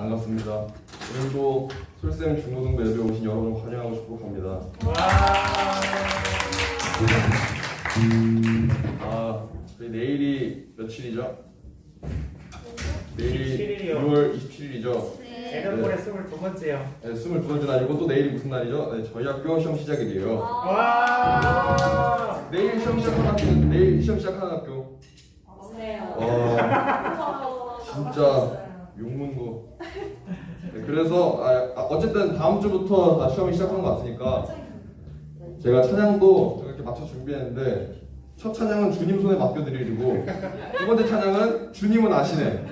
반갑습니다. 오늘도 솔쌤 중고등부 예배에 오신 여러분 환영하고 축복합니다. 저희 내일이 며칠이죠? 내일이 6월 27일이죠? N월의 22번째요. 네, 22번째 날이고 또 내일이 무슨 날이죠? 네, 저희 학교 시험 시작일이에요. 와! 내일 시험 시작하는 학교는 내일 시험 시작하는 학교. 진짜 용문고. 네, 그래서 어쨌든 다음 주부터 다 시험이 시작하는 것 같으니까 제가 찬양도 이렇게 맞춰 준비했는데 첫 찬양은 주님 손에 맡겨드리고 두 번째 찬양은 주님은 아시네.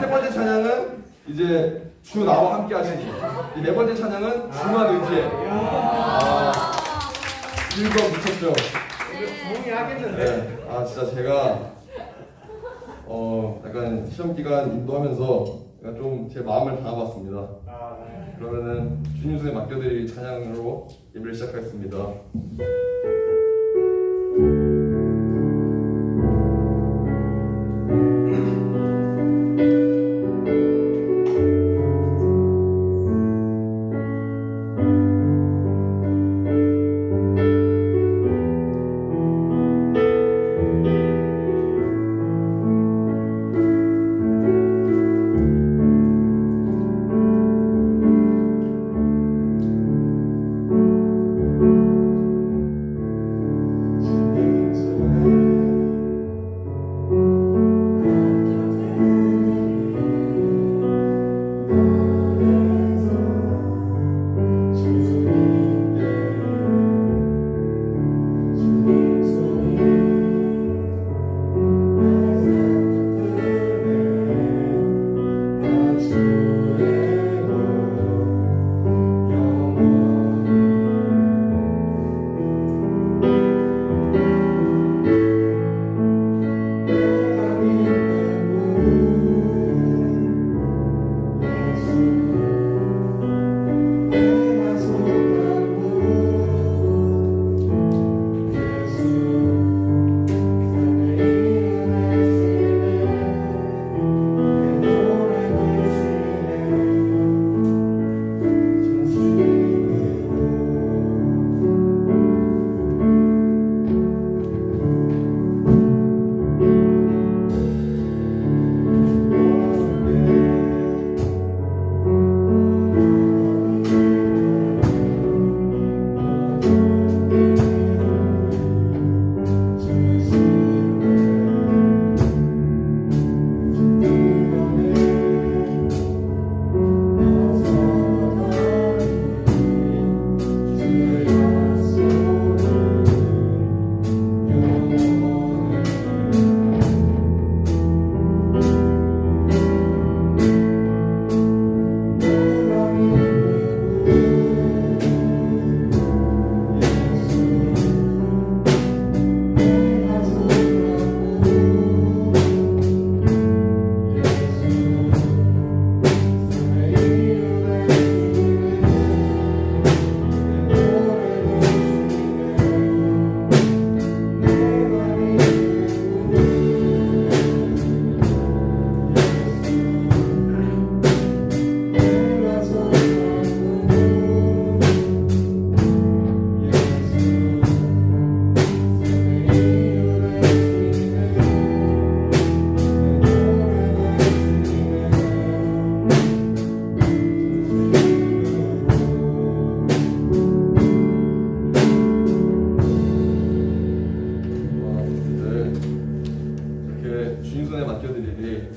세 번째 찬양은 이제 주 나와 함께 하시니. 이 네 번째 찬양은 주만 의지해. 읽어 붙였죠. 부흥이 하겠는데? 네. 진짜 제가 약간 시험 기간 인도하면서 좀 제 마음을 담아봤습니다. 그러면은 주님 손에 맡겨드릴 찬양으로 예배를 시작하겠습니다.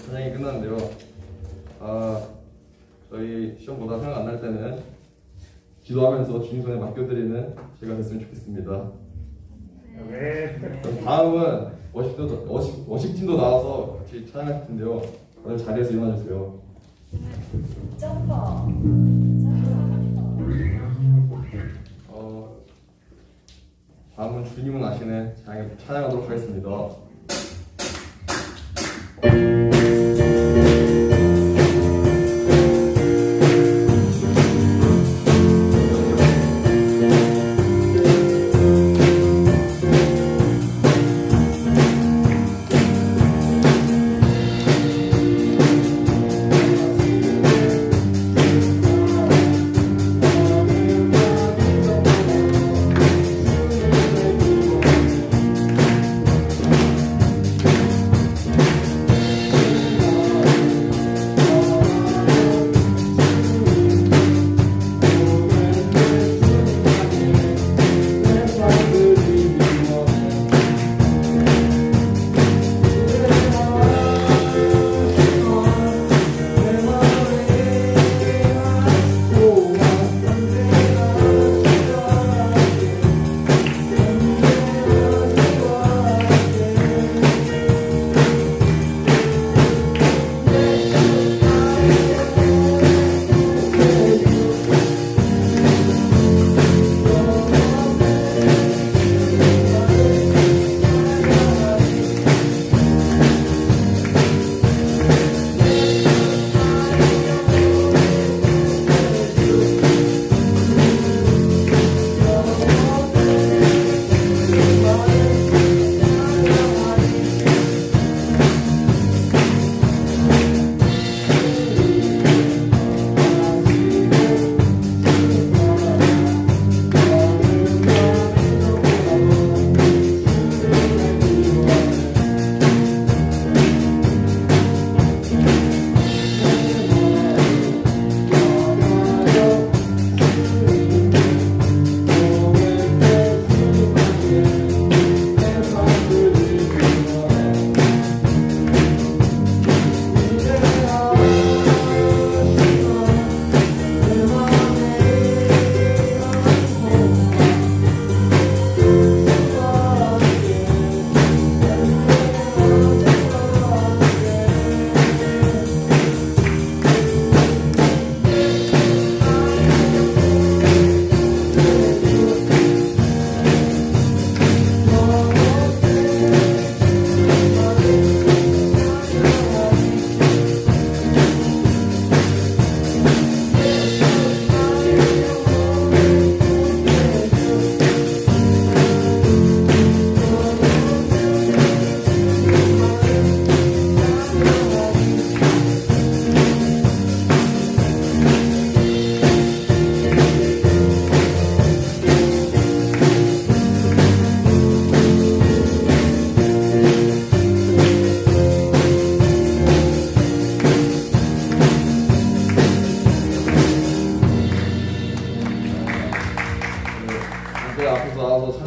찬양이 끝났는데요. 저희 시험보다 생각 안 날 때는 기도하면서 주님 손에 맡겨드리는 제가 됐으면 좋겠습니다. 그럼 다음은 워십팀도 나와서 같이 찬양할 텐데요. 오늘 자리에서 일어나주세요. 점퍼. 다음은 주님은 아시네 찬양하도록 하겠습니다.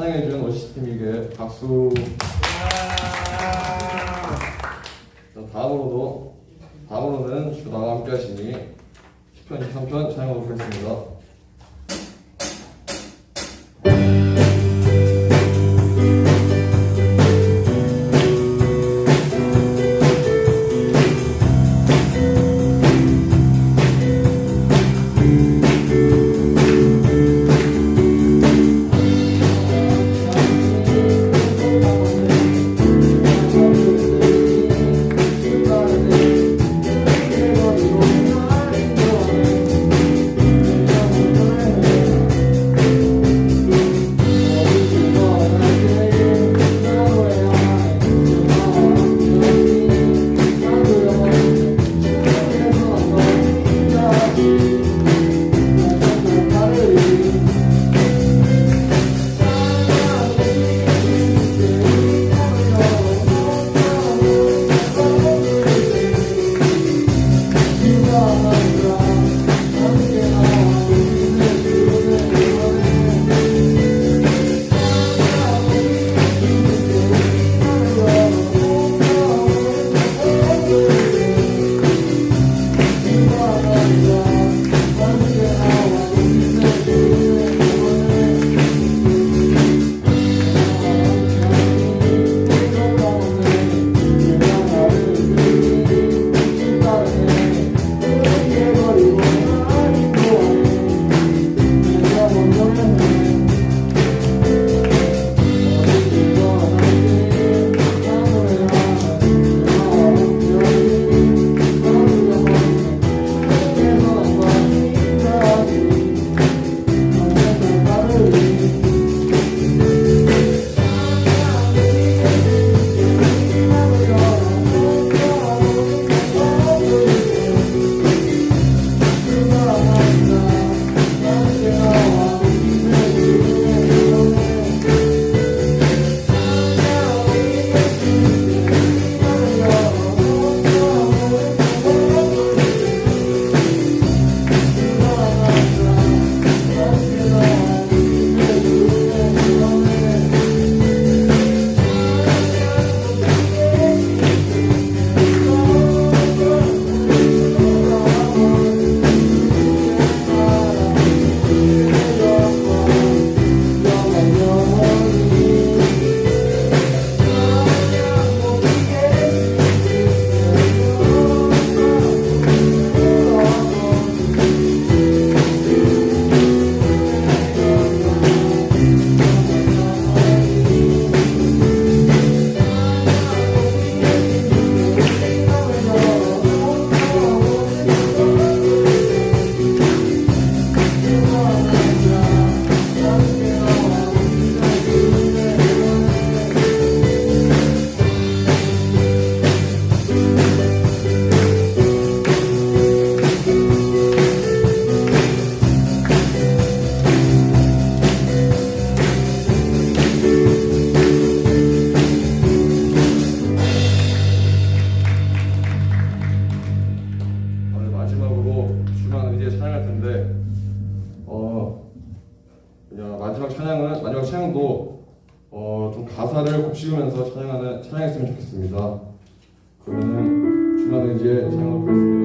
찬양해준 워시십 팀에게 박수. 자, 다음으로는 주다가 함께 하시니 10편 23편 찬양하도록 하겠습니다. 마지막 찬양도 좀 가사를 곱씹으면서 찬양했으면 좋겠습니다. 그러면은 주만 의지에 찬양하도록 하겠습니다.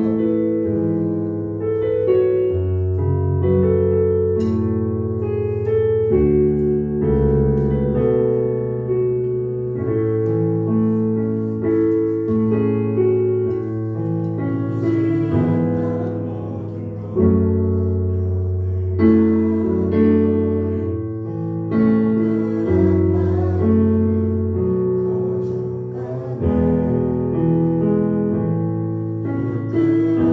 그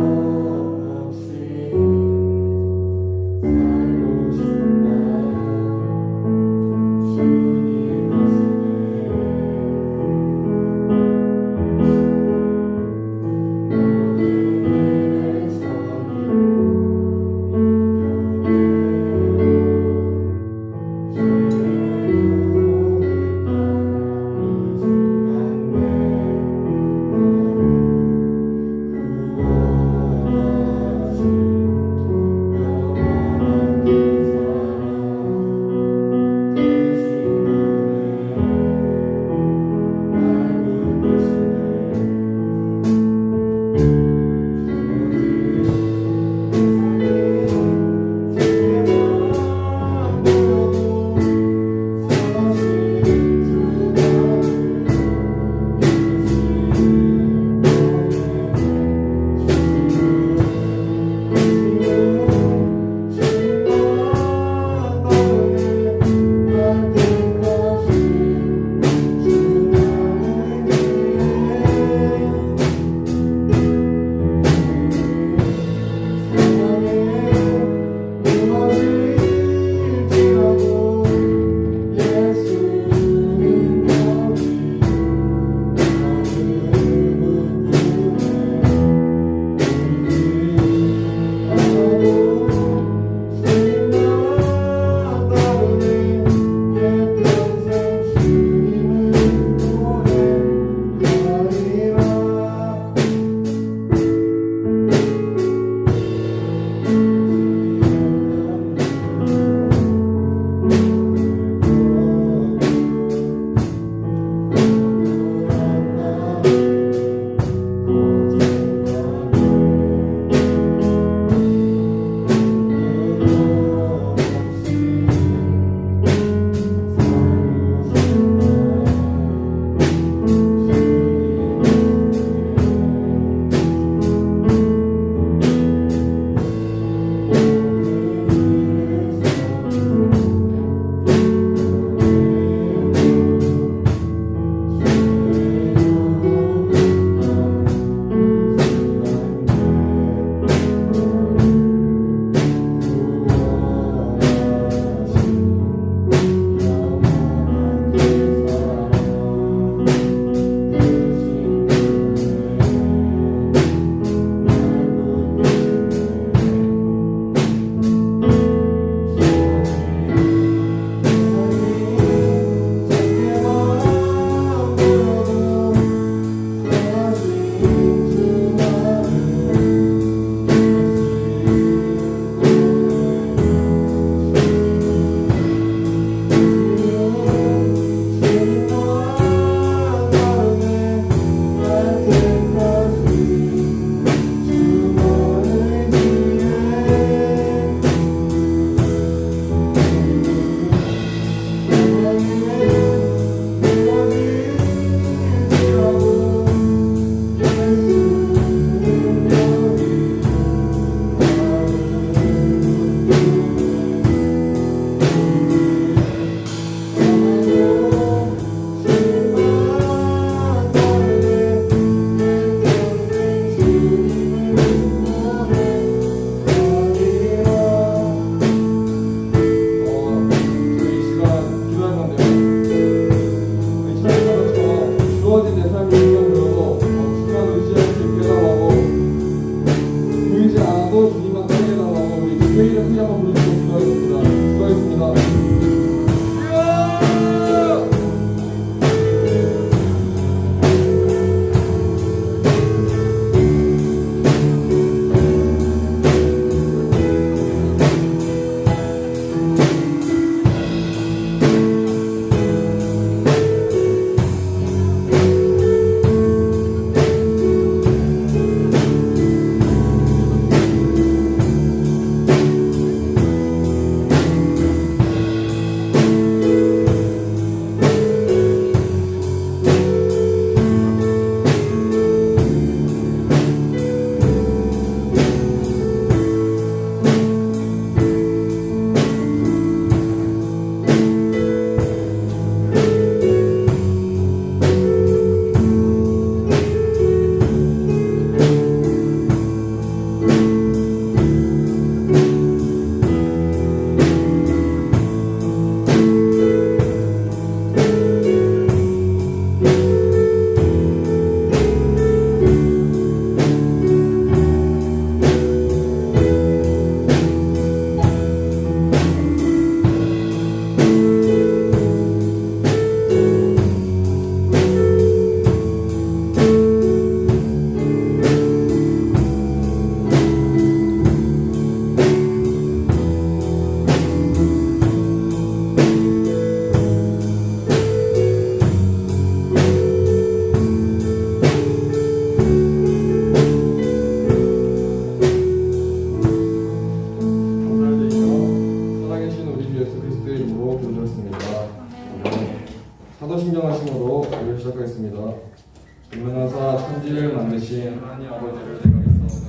아버지를 생각했사오다.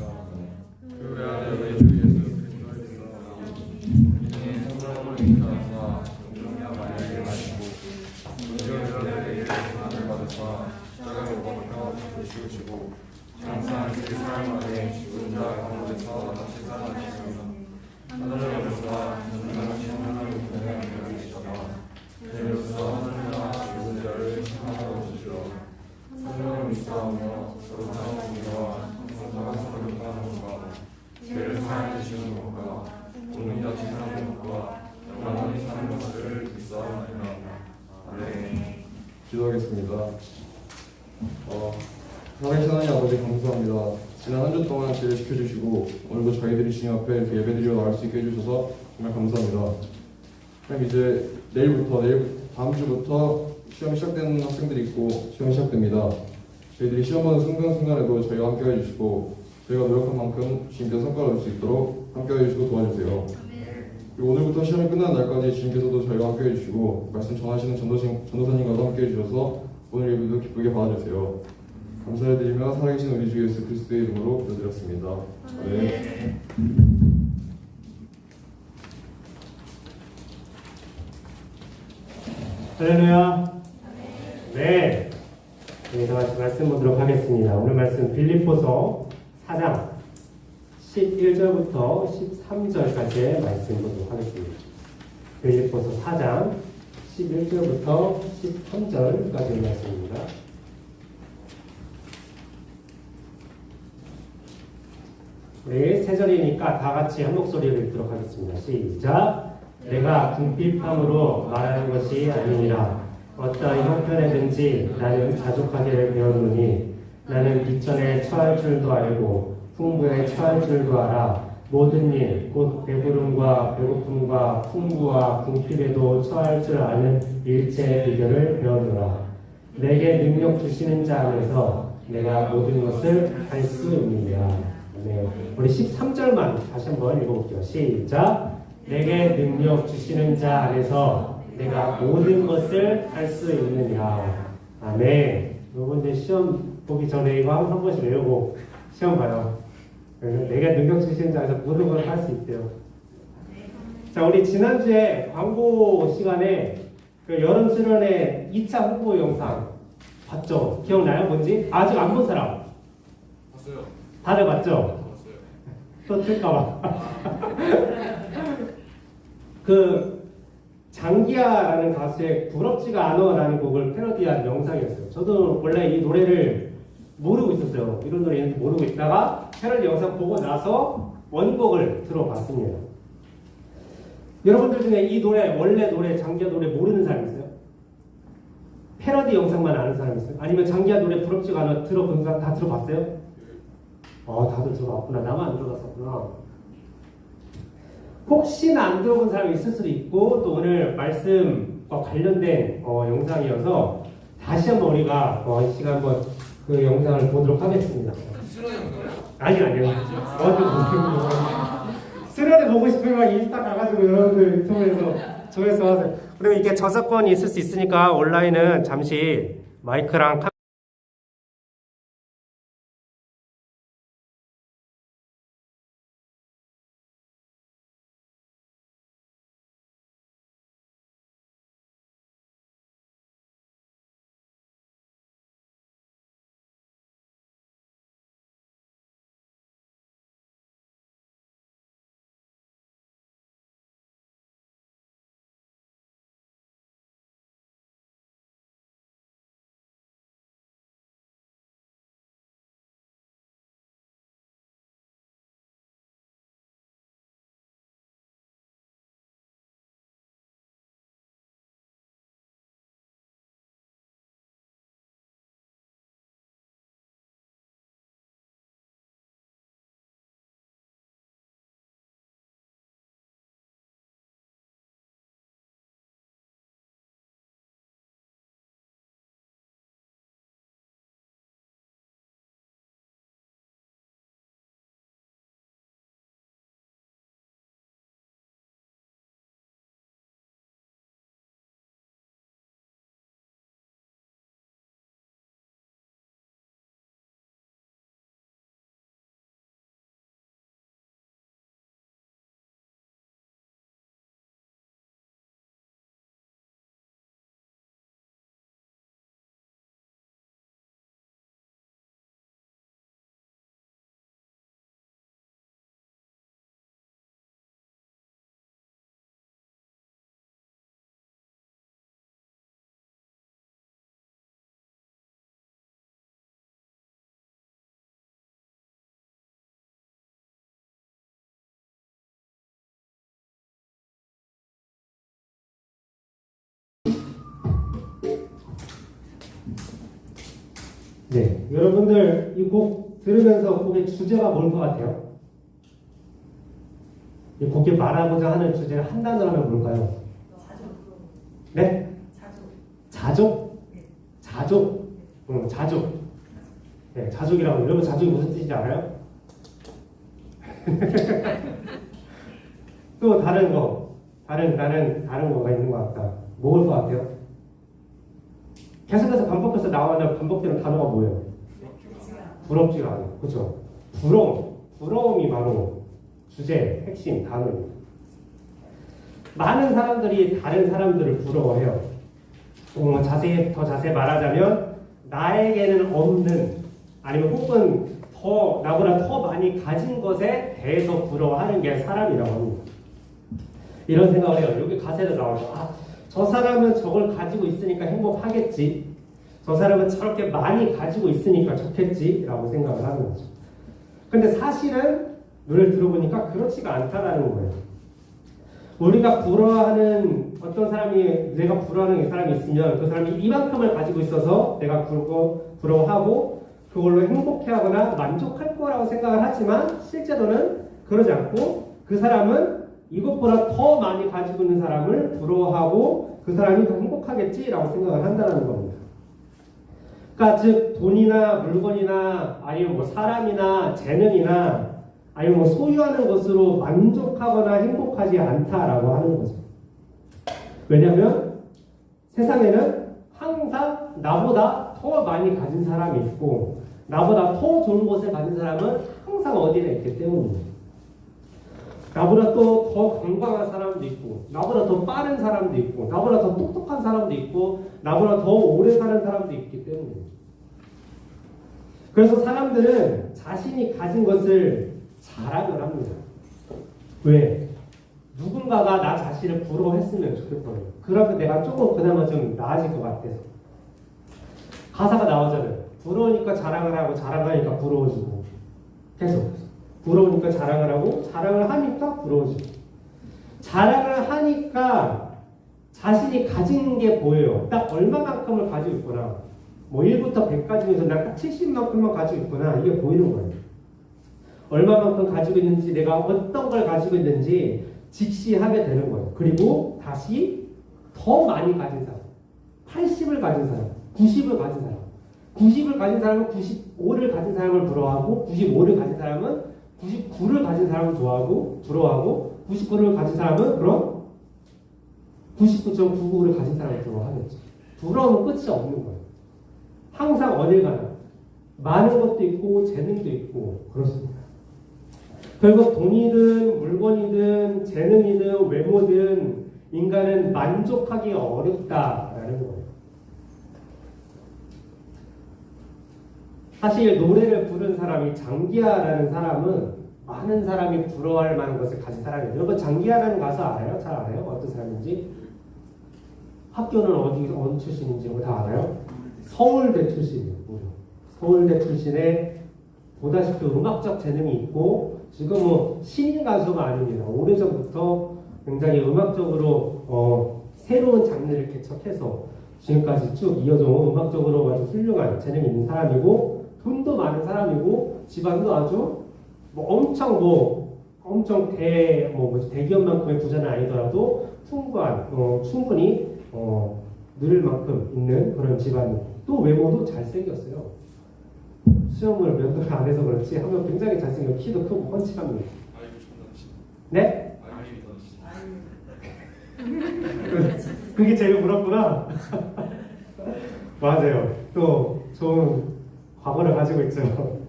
그 외아들 우리 주 예수 그리스도를 믿사오니 이는 성령으로 잉태하사 동정녀 마리아에게 나시고 문지연들에게 하나님을 받으사 십자가로 못 박혀 죽으시고 장사한 그 삶 안에 죽은 자 가운데서 다시 살아나시며 하늘을 가셔서 전능하신 하나님 보좌에 앉아 계시다가 그리로서 하늘과 죽은 자를 심판하러 오시리라. 성령을 믿사오며 거룩한 공의와 성령과 성령하는 것과 죄를 사하여 주시는 것과 오는 자치 사는 것과 영원히 사는 것을 믿사오나이다. 아멘. 기도하겠습니다. 살아계신 하나님 아버지 감사합니다. 지난 한 주 동안 지혜를 지켜주시고 오늘도 저희들이 주님 앞에 이렇게 예배드리러 나올 수 있게 해주셔서 정말 감사합니다. 그럼 이제 다음 주부터 시험이 시작되는 학생들이 있고 시험이 시작됩니다. 저희들이 시험 보는 순간순간에도 저희와 함께 해주시고 저희가 노력한 만큼 주님께서 성과를 얻을 수 있도록 함께 해주시고 도와주세요. 그리고 오늘부터 시험이 끝나는 날까지 주님께서도 저희와 함께 해주시고 말씀 전하시는 전도사님과도 함께 해주셔서 오늘 예배도 기쁘게 받아주세요. 감사드리며 살아계신 우리 주 예수 그리스도의 이름으로 기도드렸습니다. 네. 할렐루야. 네. 다 같이 말씀 보도록 하겠습니다. 오늘 말씀 빌립보서 4장 11절부터 13절까지의 말씀 보도록 하겠습니다. 빌립보서 4장 11절부터 13절까지의 말씀입니다. 우리 세 절이니까 다 같이 한 목소리로 읽도록 하겠습니다. 시작. 내가 궁핍함으로 말하는 것이 아니니라. 어떠한 형편에든지 나는 자족하기를 배웠노니 나는 비천에 처할 줄도 알고 풍부에 처할 줄도 알아. 모든 일 곧 배부름과 배고픔과 풍부와 궁핍에도 처할 줄 아는 일체의 비결을 배웠노라. 내게 능력 주시는 자 안에서 내가 모든 것을 할 수 있느니라. 네, 우리 13절만 다시 한번 읽어볼게요. 시작. 내게 능력 주시는 자 안에서 내가 모든 것을 할 수 있느니라. 아멘. 여러분들 시험 보기 전에 이거 한 번씩 외우고 시험 봐요. 내가 능력 주시는 자 안에서 모든 것을 할 수 있대요. 자, 우리 지난주에 광고 시간에 그 여름 수련회 2차 홍보 영상 봤죠? 기억나요? 뭔지? 아직 안 본 사람? 봤어요. 다들 봤죠? 봤어요. 또 틀까봐. 그 장기하라는 가수의 부럽지가 않아라는 곡을 패러디한 영상이었어요. 저도 원래 이 노래를 모르고 있었어요. 이런 노래 있는지 모르고 있다가 패러디 영상 보고 나서 원곡을 들어봤습니다. 여러분들 중에 이 노래, 원래 노래, 장기하 노래 모르는 사람 있어요? 패러디 영상만 아는 사람 있어요? 아니면 장기하 노래 부럽지가 않아 들어본 사람 다 들어봤어요? 다들 들어봤구나. 나만 안 들어봤었구나. 혹시나 안 들어본 사람이 있을 수도 있고 또 오늘 말씀과 관련된 영상이어서 다시 한번 우리가 이 시간 한번 그 영상을 보도록 하겠습니다. 수련회 영상이요? 아니요. 수련회 보고 싶으면 인스타 가가지고 여러분들 유튜브에서 조회수 하세요. 그리고 이게 저작권이 있을 수 있으니까 온라인은 잠시 마이크랑 네, 여러분들 이 곡 들으면서 곡의 주제가 뭘 것 같아요? 이 곡이 말하고자 하는 주제를 한 단어로 하면 뭘까요? 네? 자족? 자족? 자족. 네, 자족이라고. 여러분 자족이 무슨 뜻인지 알아요? 또 다른 거, 다른 거가 있는 것 같다. 뭐일 것 같아요? 계속해서 반복해서 나오는 반복되는 단어가 뭐예요? 부럽지가 않아요. 그렇죠? 부러움이 바로 주제, 핵심 단어입니다. 많은 사람들이 다른 사람들을 부러워해요. 더 자세히 말하자면 나에게는 없는 아니면 혹은 나보다 더 많이 가진 것에 대해서 부러워하는 게 사람이라고 합니다. 이런 생각을 해요. 여기 가사에도 나오죠. 저 사람은 저걸 가지고 있으니까 행복하겠지. 저 사람은 저렇게 많이 가지고 있으니까 좋겠지. 라고 생각을 하는 거죠. 근데 사실은 노래를 들어보니까 그렇지가 않다라는 거예요. 우리가 부러워하는 어떤 사람이, 내가 부러워하는 사람이 있으면 그 사람이 이만큼을 가지고 있어서 내가 부러워하고 그걸로 행복해하거나 만족할 거라고 생각을 하지만 실제로는 그러지 않고 그 사람은 이것보다 더 많이 가지고 있는 사람을 부러워하고 그 사람이 더 행복하겠지라고 생각을 한다는 겁니다. 그러니까 즉 돈이나 물건이나 아니면 뭐 사람이나 재능이나 아니면 뭐 소유하는 것으로 만족하거나 행복하지 않다라고 하는 거죠. 왜냐하면 세상에는 항상 나보다 더 많이 가진 사람이 있고 나보다 더 좋은 것을 가진 사람은 항상 어디나 있기 때문입니다. 나보다 또 더 건강한 사람도 있고 나보다 더 빠른 사람도 있고 나보다 더 똑똑한 사람도 있고 나보다 더 오래 사는 사람도 있기 때문입니다. 그래서 사람들은 자신이 가진 것을 자랑을 합니다. 왜? 누군가가 나 자신을 부러워했으면 좋겠거든요. 그러면 내가 조금 그나마 좀 나아질 것 같아서. 가사가 나오잖아요. 부러우니까 자랑을 하고 자랑하니까 부러워지고 계속 부러우니까 자랑을 하고 자랑을 하니까 부러워지고 자랑을 하니까 자신이 가진 게 보여요. 딱 얼마만큼을 가지고 있구나. 뭐 1부터 100까지 중에서 나 딱 70만큼만 가지고 있구나. 이게 보이는 거예요. 얼마만큼 가지고 있는지 내가 어떤 걸 가지고 있는지 직시하게 되는 거예요. 그리고 다시 더 많이 가진 사람 80을 가진 사람 90을 가진 사람 90을 가진 사람은 95를 가진 사람을 부러워하고 95를 가진 사람은 99를 가진 사람을 좋아하고 부러워하고 99를 가진 사람은 그럼 99.99를 가진 사람을 부러워하겠죠. 부러움은 끝이 없는 거예요. 항상 어딜 가나 많은 것도 있고 재능도 있고 그렇습니다. 결국 돈이든 물건이든 재능이든 외모든 인간은 만족하기 어렵다라는 거예요. 사실 노래를 부른 사람이 장기하라는 사람은 많은 사람이 부러워할 만한 것을 가진 사람이에요. 여러분 장기하라는 가수 알아요? 잘 알아요? 어떤 사람인지? 학교는 어디 출신인지 다 알아요? 서울대 출신이에요. 서울대 출신에 보다시피 음악적 재능이 있고 지금 뭐 신인 가수가 아닙니다. 오래전부터 굉장히 음악적으로 새로운 장르를 개척해서 지금까지 쭉 이어져온 음악적으로 아주 훌륭한 재능이 있는 사람이고 돈도 많은 사람이고 집안도 아주 엄청 대기업만큼의 부자는 아니더라도 충분히 누릴 만큼 있는 그런 집안이고 또 외모도 잘생겼어요. 수영을 몇 달 안 해서 그렇지 하면 굉장히 잘생겨 키도 크고 펀치합니다. 네? 그게 제일 부럽구나. 맞아요. 또 좋은 과거를 가지고 있죠.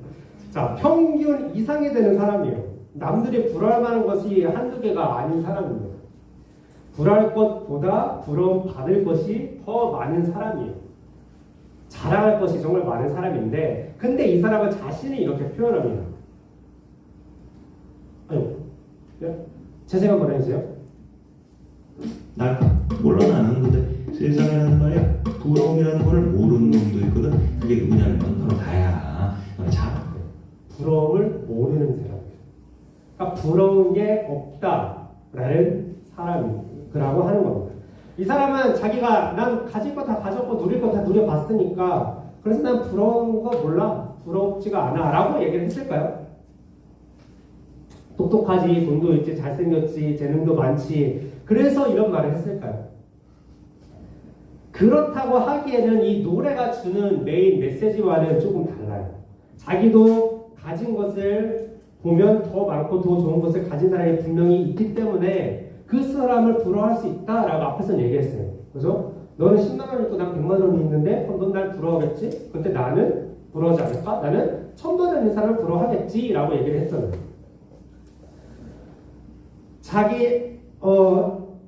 자, 평균 이상이 되는 사람이에요. 남들이 부러워할 만한 것이 한두 개가 아닌 사람입니다. 부러워할 것보다 부러움 받을 것이 더 많은 사람이에요. 자랑할 것이 정말 많은 사람인데 근데 이 사람은 자신이 이렇게 표현합니다. 제 생각 뭐라 해주세요? 물론 나는 근데 세상에는 말이야 부러움이라는 걸 모르는 놈도 있거든. 그게 누구냐면 바로 다야. 부러움을 모르는 사람이에요. 그러니까 부러운 게 없다라는 사람이라고 하는 겁니다. 이 사람은 자기가 난 가질 거 다 가졌고 누릴 거 다 누려봤으니까 그래서 난 부러운 거 몰라. 부럽지가 않아. 라고 얘기를 했을까요? 똑똑하지, 돈도 있지, 잘생겼지, 재능도 많지. 그래서 이런 말을 했을까요? 그렇다고 하기에는 이 노래가 주는 메인 메시지와는 조금 달라요. 자기도 가진 것을 보면 더 많고 더 좋은 것을 가진 사람이 분명히 있기 때문에 그 사람을 부러워할 수 있다라고 앞에서 얘기했어요. 그죠? 너는 10만 원 있고 난 100만 원이 있는데 그럼 넌 날 부러워하겠지? 근데 나는 부러워하지 않을까? 나는 1000만 원 있는 사람을 부러워하겠지? 라고 얘기를 했잖아요.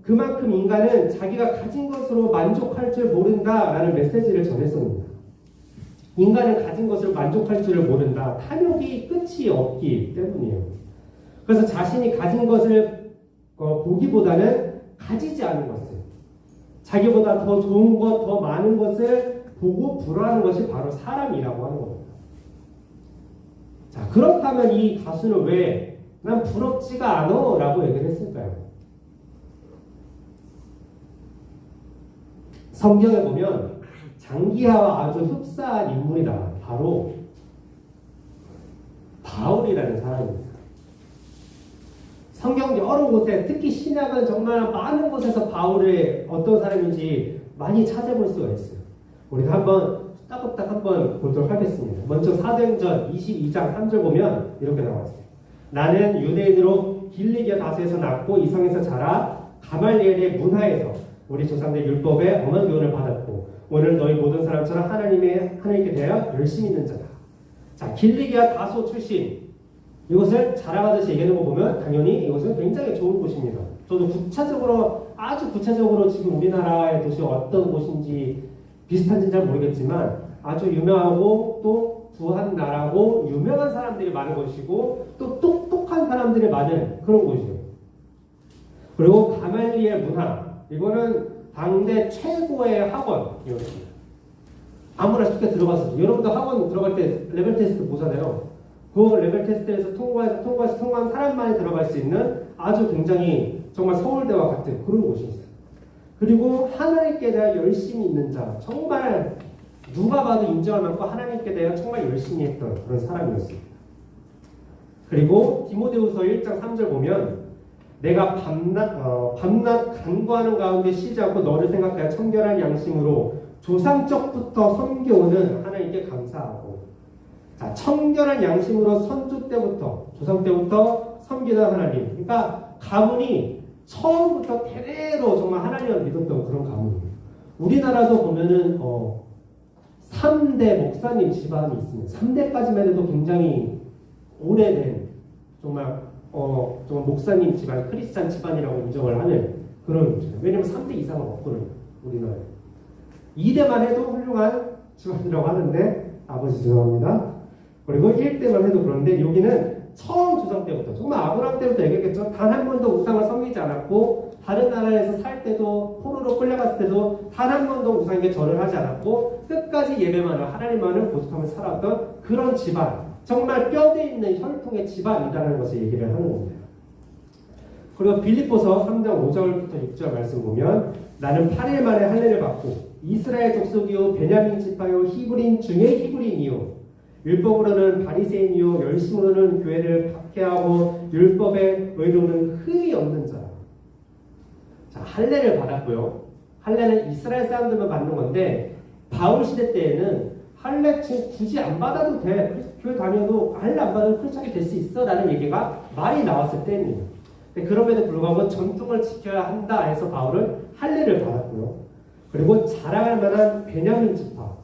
그만큼 인간은 자기가 가진 것으로 만족할 줄 모른다라는 메시지를 전했습니다. 인간은 가진 것을 만족할 줄을 모른다. 탐욕이 끝이 없기 때문이에요. 그래서 자신이 가진 것을 보기보다는 가지지 않은 것을, 자기보다 더 좋은 것, 더 많은 것을 보고 부러워하는 것이 바로 사람이라고 하는 겁니다. 자, 그렇다면 이 가수는 왜 난 부럽지가 않어 라고 얘기를 했을까요? 성경에 보면 장기하와 아주 흡사한 인물이다. 바로 바울이라는 사람입니다. 성경 여러 곳에, 특히 신약은 정말 많은 곳에서 바울의 어떤 사람인지 많이 찾아볼 수가 있어요. 우리가 한번 따박딱 한번 보도록 하겠습니다. 먼저 사도행전 22장 3절 보면 이렇게 나와 있어요. 나는 유대인으로 길리기아 다수에서 낳고 이성에서 자라 가말리엘의 문화에서 우리 조상들 율법에 엄한 교훈을 받았고 오늘 너희 모든 사람처럼 하나님께 대하여 열심히 있는 자다. 자, 길리기아 다소 출신, 이것을 자랑하듯이 얘기하는 거 보면 당연히 이것은 굉장히 좋은 곳입니다. 저도 아주 구체적으로 지금 우리나라의 도시 어떤 곳인지 비슷한지는 잘 모르겠지만 아주 유명하고 또 부한 나라고 유명한 사람들이 많은 곳이고 또 똑똑한 사람들이 많은 그런 곳이에요. 그리고 가말리엘 문화, 이거는 당대 최고의 학원이었습니다. 아무나 쉽게 들어갔었죠. 여러분도 학원 들어갈 때 레벨 테스트 보잖아요. 그 레벨 테스트에서 통과한 사람만이 들어갈 수 있는 아주 굉장히 정말 서울대와 같은 그런 곳이 있어요. 그리고 하나님께 대해 열심히 있는 자, 정말 누가 봐도 인정할 만큼 하나님께 대해 정말 열심히 했던 그런 사람이었습니다. 그리고 디모데후서 1장 3절 보면 내가 밤낮 간구하는 가운데 쉬지 않고 너를 생각하여 청결한 양심으로 조상적부터 섬겨오는 하나님께 감사하고, 자, 청결한 양심으로 선조 때부터, 조상 때부터 섬기던 하나님. 그러니까 가문이 처음부터 대대로 정말 하나님을 믿었던 그런 가문이에요. 우리나라도 보면은 3대 목사님 집안이 있습니다. 3대까지만 해도 굉장히 오래된 정말 목사님 집안, 크리스찬 집안이라고 인정을 하는 그런 집안. 왜냐면 3대 이상은 없거든요, 우리나라에. 2대만 해도 훌륭한 집안이라고 하는데, 아버지 죄송합니다. 그리고 1대만 해도 그런데 여기는 처음 조상 때부터, 정말 아브라함 때부터 얘기했겠죠. 단 한 번도 우상을 섬기지 않았고, 다른 나라에서 살 때도, 포로로 끌려갔을 때도 단 한 번도 우상에게 절을 하지 않았고, 끝까지 예배만을, 하나님만을 고집하며 살았던 그런 집안, 정말 뼈대 있는 혈통의 집안이라는 것을 얘기를 하는 겁니다. 그리고 빌립보서 3장 5절부터 6절 말씀 보면 나는 8일 만에 할례를 받고 이스라엘 족속이요 베냐민 지파요 히브리인 중에 히브리인이요 율법으로는 바리새인이요 열심으로는 교회를 박해하고 율법의 의로는 흠이 없는 자. 자, 할례를 받았고요. 할례는 이스라엘 사람들만 받는 건데 바울 시대 때에는 할례 굳이 안 받아도 돼. 교회 다녀도 할례 안 받아도 크리스찬이 될 수 있어 라는 얘기가 많이 나왔을 때입니다. 그럼에도 불구하고 전통을 지켜야 한다 해서 바울은 할례를 받았고요. 그리고 자랑할 만한 베냐민 지파,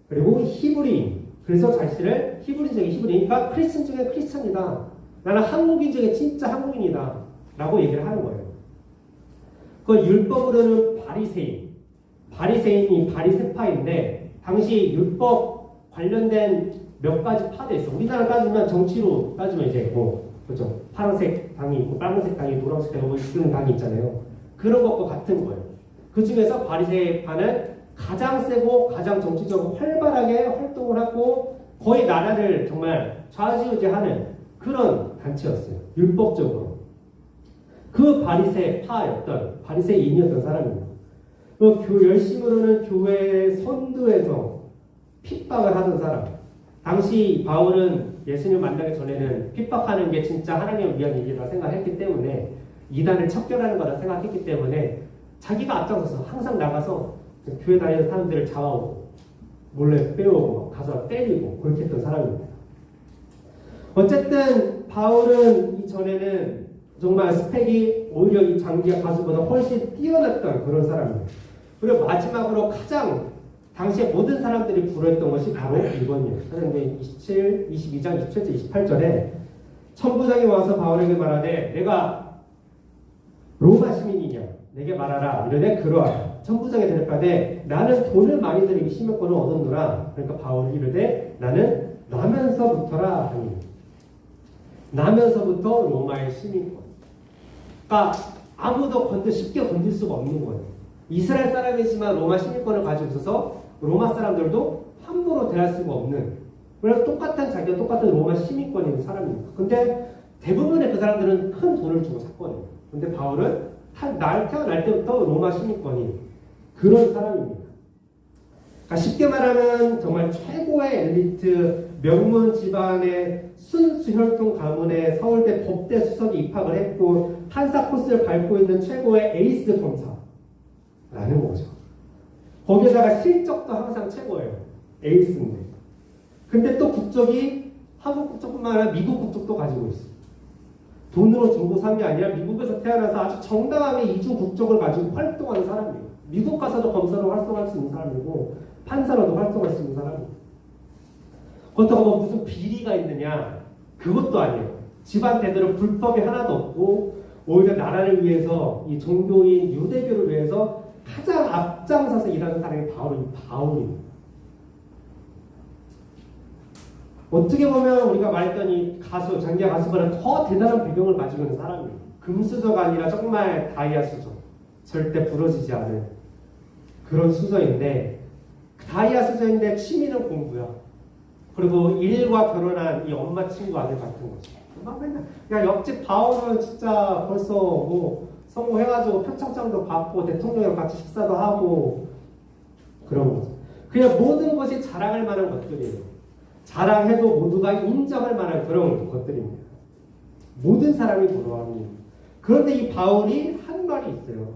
그리고 히브리인, 그래서 자신을 히브리인 중에 히브리인이니까 크리스찬 중에 크리스찬이다. 나는 한국인 중에 진짜 한국인이다 라고 얘기를 하는 거예요. 그 율법으로는 바리새인이 바리새파인데 당시 율법 관련된 몇 가지 파도 있어. 우리나라 따지면 정치로 따지면 이제 그렇죠. 파란색 당이 있고 빨간색 당이 노란색 당이 이끄는 당이 있잖아요. 그런 것과 같은 거예요. 그 중에서 바리새파는 가장 세고 가장 정치적으로 활발하게 활동을 하고 거의 나라를 정말 좌지우지하는 그런 단체였어요. 율법적으로. 그 바리새인이었던 사람입니다. 열심으로는 교회의 선두에서 핍박을 하던 사람. 당시 바울은 예수님 만나기 전에는 핍박하는 게 진짜 하나님을 위한 일이라 생각했기 때문에 이단을 척결하는 거라 생각했기 때문에 자기가 앞장서서 항상 나가서 교회 다니는 사람들을 잡아오고 몰래 빼오고 가서 때리고 그렇게 했던 사람입니다. 어쨌든 바울은 이전에는 정말 스펙이 오히려 이 장기하 가수보다 훨씬 뛰어났던 그런 사람입니다. 그리고 마지막으로 가장 당시에 모든 사람들이 부러웠던 것이 바로 이건이에요. 사도행전 22장 27절 28절에 천부장이 와서 바울에게 말하되 내가 로마 시민이냐 내게 말하라. 이르되 그러하라. 천부장이 대답하되 나는 돈을 많이 들이기 시민권을 얻었노라. 그러니까 바울이 이르되 나는 나면서부터라 하니 나면서부터 로마의 시민권. 그러니까 아무도 쉽게 건들 수가 없는 거예요. 이스라엘 사람이지만 로마 시민권을 가지고 있어서 로마 사람들도 함부로 대할 수가 없는, 그래서 자기가 똑같은 로마 시민권인 사람입니다. 근데 대부분의 그 사람들은 큰 돈을 주고 샀거든요. 근데 바울은 태어날 때부터 로마 시민권이 그런 사람입니다. 그러니까 쉽게 말하면 정말 최고의 엘리트 명문 집안의 순수 혈통 가문에 서울대 법대 수석이 입학을 했고 판사 코스를 밟고 있는 최고의 에이스 검사라는 거죠. 거기에다가 실적도 항상 최고예요. 에이스인데. 근데 또 국적이 한국 국적뿐만 아니라 미국 국적도 가지고 있어요. 돈으로 주고 산 게 아니라 미국에서 태어나서 아주 정당하게 이주 국적을 가지고 활동하는 사람이에요. 미국 가서도 검사로 활동할 수 있는 사람이고 판사로도 활동할 수 있는 사람이에요. 그렇다고 뭐 무슨 비리가 있느냐? 그것도 아니에요. 집안 대대로 불법이 하나도 없고 오히려 나라를 위해서 이 종교인 유대교를 위해서 가장 앞장서서 일하는 사람이 바울입니다. 어떻게 보면 우리가 말했던 이 가수, 장기하 가수보다 더 대단한 배경을 가지고 있는 사람이에요. 금수저가 아니라 정말 다이아 수저. 절대 부러지지 않은 그런 수저인데, 다이아 수저인데 취미는 공부야. 그리고 일과 결혼한 이 엄마 친구 아들 같은 거지. 막 맨날, 야, 옆집 바울은 진짜 벌써 뭐 성공해가지고 표창장도 받고 대통령이랑 같이 식사도 하고 그런 거죠. 그냥 모든 것이 자랑할 만한 것들이에요. 자랑해도 모두가 인정할 만한 그런 것들입니다. 모든 사람이 부러워합니다. 그런데 이 바울이 한 말이 있어요.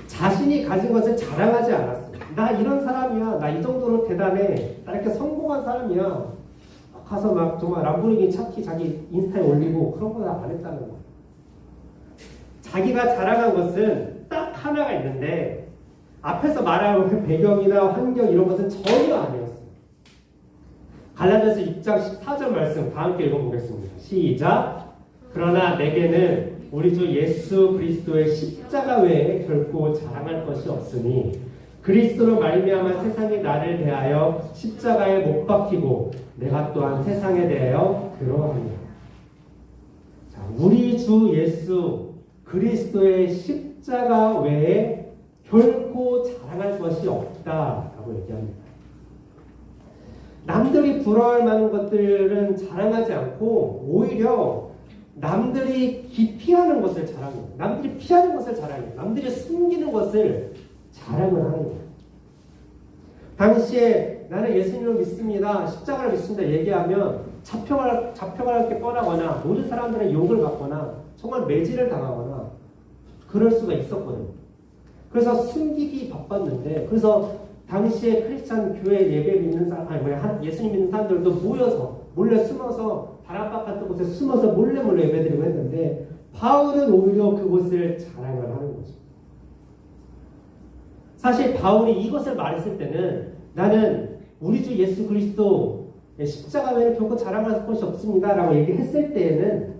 자신이 가진 것을 자랑하지 않았어요. 나 이런 사람이야. 나 이 정도로 대단해. 나 이렇게 성공한 사람이야. 가서 막 정말 람보르기니 차키 자기 인스타에 올리고 그런 거 안 했다는 거예요. 자기가 자랑한 것은 딱 하나가 있는데 앞에서 말한 배경이나 환경 이런 것은 전혀 아니었어요. 갈라디아서 6장 14절 말씀 다 함께 읽어보겠습니다. 시작. 그러나 내게는 우리 주 예수 그리스도의 십자가 외에 결코 자랑할 것이 없으니 그리스도로 말미암아 세상이 나를 대하여 십자가에 못 박히고 내가 또한 세상에 대하여 그러합니다. 자, 우리 주 예수 그리스도의 십자가 외에 결코 자랑할 것이 없다라고 얘기합니다. 남들이 부러워할 만한 것들은 자랑하지 않고 오히려 남들이 기피하는 것을 자랑해요. 남들이 피하는 것을 자랑해요. 남들이 숨기는 것을 자랑을 하는 거예요. 당시에 나는 예수님을 믿습니다. 십자가를 믿습니다. 얘기하면 잡혀갈 게 뻔하거나 모든 사람들의 욕을 받거나 정말 매질을 당하거나 그럴 수가 있었거든요. 그래서 숨기기 바빴는데 그래서 당시에 크리스찬 교회 예배 믿는 사람, 예수님 믿는 사람들도 모여서 몰래 숨어서 다락방 같은 곳에 숨어서 몰래 예배드리고 했는데 바울은 오히려 그곳을 자랑을 하는 거죠. 사실 바울이 이것을 말했을 때는 나는 우리 주 예수 그리스도 십자가 외에는 결코 자랑할 것이 없습니다 라고 얘기했을 때에는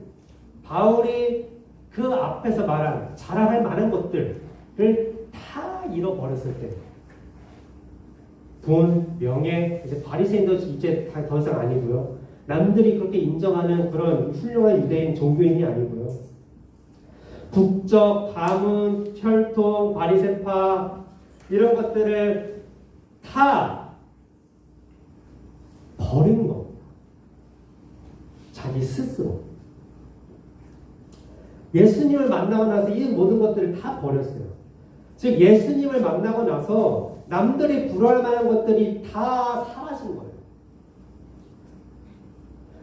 바울이 그 앞에서 말한 자랑할 만한 것들을 다 잃어버렸을 때 돈, 명예, 이제 바리새인도 이제 더 이상 아니고요. 남들이 그렇게 인정하는 그런 훌륭한 유대인 종교인이 아니고요. 국적, 가문, 혈통, 바리새파 이런 것들을 다 버린 거. 자기 스스로. 예수님을 만나고 나서 이 모든 것들을 다 버렸어요. 즉 예수님을 만나고 나서 남들이 부러워할 만한 것들이 다 사라진 거예요.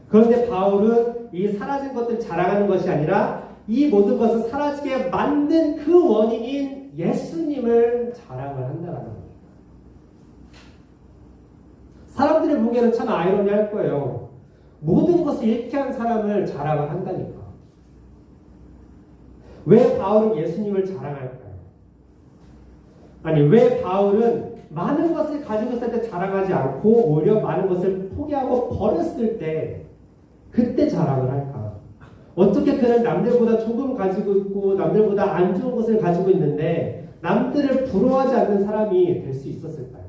그런데 바울은 이 사라진 것들을 자랑하는 것이 아니라 이 모든 것을 사라지게 만든 그 원인인 예수님을 자랑을 한다는 거예요. 사람들이 보기에는 참 아이러니할 거예요. 모든 것을 잃게 한 사람을 자랑을 한다니까. 왜 바울은 예수님을 자랑할까요? 아니, 왜 바울은 많은 것을 가지고 있을 때 자랑하지 않고 오히려 많은 것을 포기하고 버렸을 때 그때 자랑을 할까? 어떻게 그는 남들보다 조금 가지고 있고 남들보다 안 좋은 것을 가지고 있는데 남들을 부러워하지 않는 사람이 될 수 있었을까요?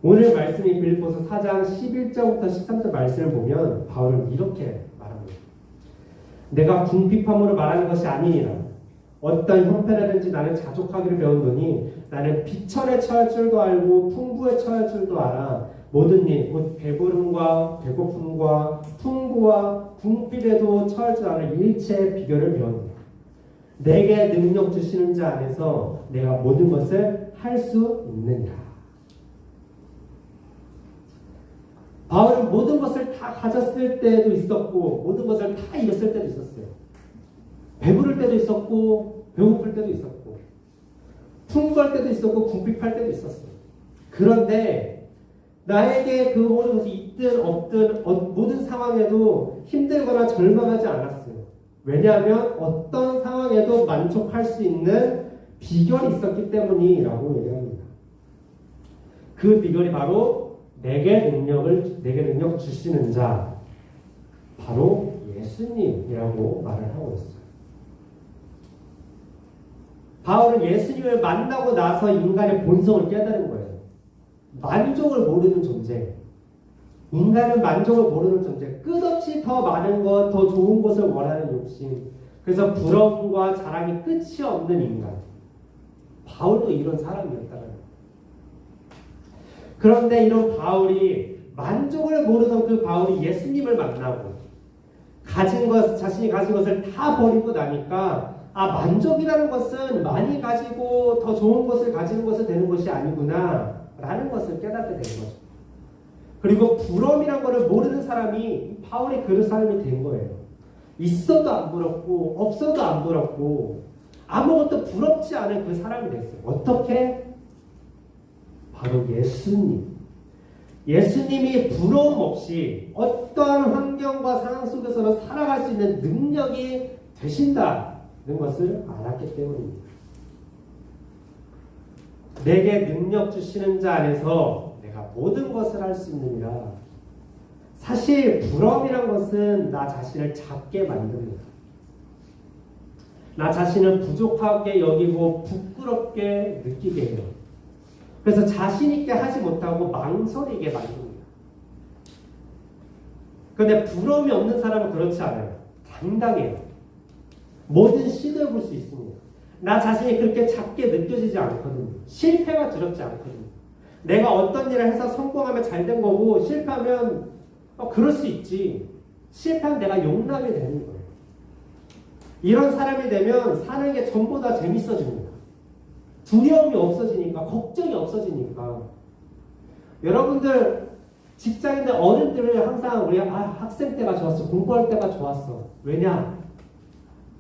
오늘 말씀이 빌립보서 4장 11절부터 13절 말씀을 보면 바울은 이렇게 말합니다. 내가 궁핍함으로 말하는 것이 아니니라. 어떤 형편이라든지 나는 자족하기를 배웠노니 나는 비천에 처할 줄도 알고 풍부에 처할 줄도 알아. 모든 일, 곧 배부름과 배고픔과 풍부와 궁핍에도 처할 줄 아는 일체의 비결을 배웠노니 내게 능력 주시는 자 안에서 내가 모든 것을 할 수 있느니라. 바울은 모든 것을 다 가졌을 때도 있었고 모든 것을 다 잃었을 때도 있었어요. 배부를 때도 있었고 배고플 때도 있었고 풍부할 때도 있었고 궁핍할 때도 있었어요. 그런데 나에게 그 모든 것이 있든 없든 모든 상황에도 힘들거나 절망하지 않았어요. 왜냐하면 어떤 상황에도 만족할 수 있는 비결이 있었기 때문이라고 얘기합니다. 그 비결이 바로 내게 능력 주시는 자, 바로 예수님이라고 말을 하고 있어요. 바울은 예수님을 만나고 나서 인간의 본성을 깨달은 거예요. 만족을 모르는 존재. 인간은 만족을 모르는 존재. 끝없이 더 많은 것, 더 좋은 것을 원하는 욕심. 그래서 부러움과 자랑이 끝이 없는 인간. 바울도 이런 사람이었다는 거예요. 그런데 이런 바울이 만족을 모르던 그 바울이 예수님을 만나고 자신이 가진 것을 다 버리고 나니까 만족이라는 것은 많이 가지고 더 좋은 것을 가지는 것을 되는 것이 아니구나 라는 것을 깨닫게 된 거죠. 그리고 부러움이라는 것을 모르는 사람이 바울이 그런 사람이 된 거예요. 있어도 안 부럽고 없어도 안 부럽고 아무것도 부럽지 않은 그 사람이 됐어요. 어떻게? 바로 예수님이 부러움 없이 어떠한 환경과 상황 속에서는 살아갈 수 있는 능력이 되신다는 것을 알았기 때문입니다. 내게 능력 주시는 자 안에서 내가 모든 것을 할 수 있느니라. 사실 부러움이란 것은 나 자신을 작게 만듭니다. 나 자신을 부족하게 여기고 부끄럽게 느끼게 해요. 그래서 자신 있게 하지 못하고 망설이게 만듭니다. 그런데 부러움이 없는 사람은 그렇지 않아요. 당당해요. 뭐든 시도해 볼 수 있습니다. 나 자신이 그렇게 작게 느껴지지 않거든요. 실패가 두렵지 않거든요. 내가 어떤 일을 해서 성공하면 잘 된 거고 실패하면 그럴 수 있지. 실패하면 내가 용납이 되는 거예요. 이런 사람이 되면 사는 게 전부 다 재밌어집니다. 두려움이 없어지니까, 걱정이 없어지니까. 여러분들 직장인들 어른들을 항상 우리 학생 때가 좋았어, 공부할 때가 좋았어. 왜냐?